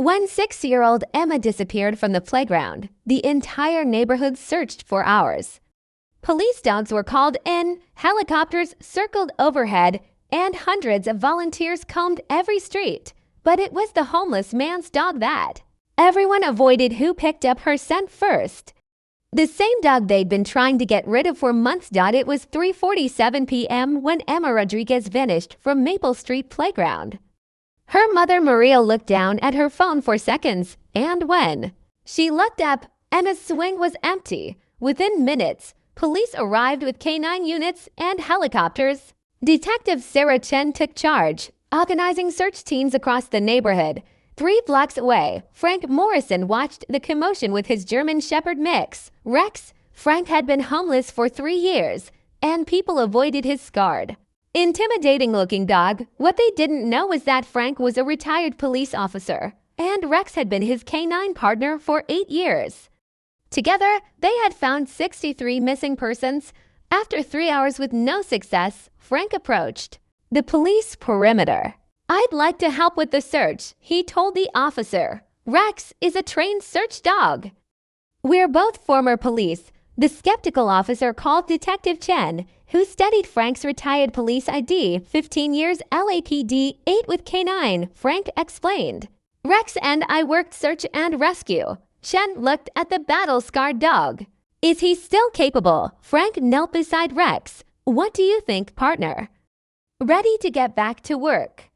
When 6-year-old Emma disappeared from the playground, the entire neighborhood searched for hours. Police dogs were called in, helicopters circled overhead, and hundreds of volunteers combed every street. But it was the homeless man's dog that everyone avoided who picked up her scent first. The same dog they'd been trying to get rid of for months. It was 3:47 p.m. when Emma Rodriguez vanished from Maple Street Playground. Her mother Maria looked down at her phone for seconds, and when she looked up, Emma's swing was empty. Within minutes, police arrived with K9 units and helicopters. Detective Sarah Chen took charge, organizing search teams across the neighborhood. 3 blocks away, Frank Morrison watched the commotion with his German Shepherd mix, Rex. Frank had been homeless for 3 years, and people avoided his scarred, intimidating-looking dog. What they didn't know was that Frank was a retired police officer, and Rex had been his K9 partner for 8 years. Together, they had found 63 missing persons. After 3 hours with no success, Frank approached the police perimeter. "I'd like to help with the search," he told the officer. "Rex is a trained search dog." "We're both former police," the skeptical officer called Detective Chen, who studied Frank's retired police ID, 15 years LAPD, 8 with K9, Frank explained. "Rex and I worked search and rescue." Chen looked at the battle-scarred dog. "Is he still capable?" Frank knelt beside Rex. "What do you think, partner?" "Ready to get back to work."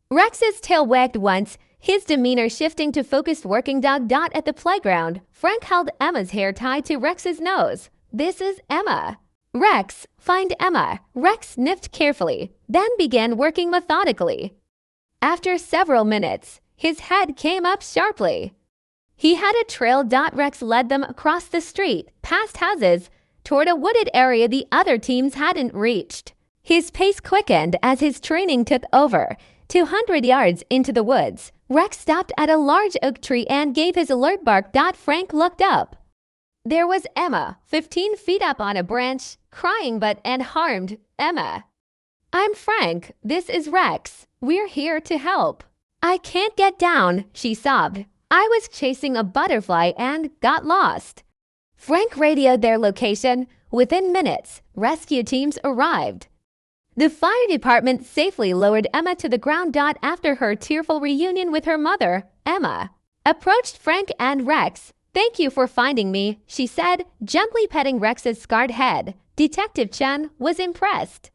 Rex's tail wagged once, his demeanor shifting to focused working dog. At the playground, Frank held Emma's hair tied to Rex's nose. "This is Emma." "Rex, find Emma." Rex sniffed carefully, then began working methodically. After several minutes, his head came up sharply. He had a trail. Rex led them across the street, past houses, toward a wooded area the other teams hadn't reached. His pace quickened as his training took over. 200 yards into the woods, Rex stopped at a large oak tree and gave his alert bark. Frank looked up. There was Emma, 15 feet up on a branch, crying but unharmed. "Emma." "I'm Frank. This is Rex. We're here to help." "I can't get down," she sobbed. "I was chasing a butterfly and got lost." Frank radioed their location. Within minutes, rescue teams arrived. The fire department safely lowered Emma to the ground. After her tearful reunion with her mother, Emma approached Frank and Rex. "Thank you for finding me," she said, gently petting Rex's scarred head. Detective Chen was impressed.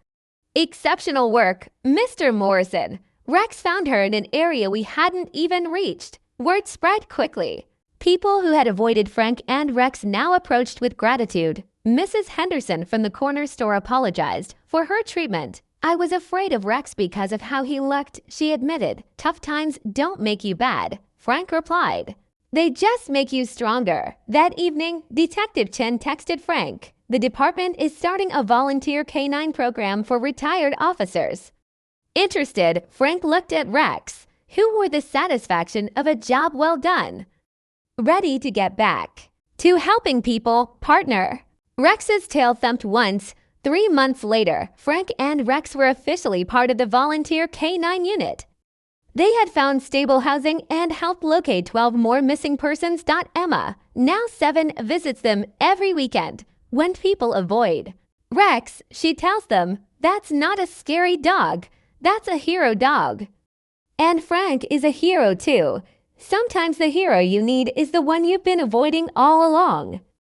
"Exceptional work, Mr. Morrison. Rex found her in an area we hadn't even reached." Word spread quickly. People who had avoided Frank and Rex now approached with gratitude. Mrs. Henderson from the corner store apologized for her treatment. "I was afraid of Rex because of how he looked," she admitted. "Tough times don't make you bad," Frank replied. "They just make you stronger." That evening, Detective Chen texted Frank. "The department is starting a volunteer K9 program for retired officers." Interested, Frank looked at Rex, who wore the satisfaction of a job well done. "Ready to get back to helping people, partner." Rex's tail thumped once. 3 months later, Frank and Rex were officially part of the volunteer K9 unit. They had found stable housing and helped locate 12 more missing persons. Emma, now 7, visits them every weekend when people avoid Rex. She tells them, "That's not a scary dog. That's a hero dog." And Frank is a hero too. Sometimes the hero you need is the one you've been avoiding all along.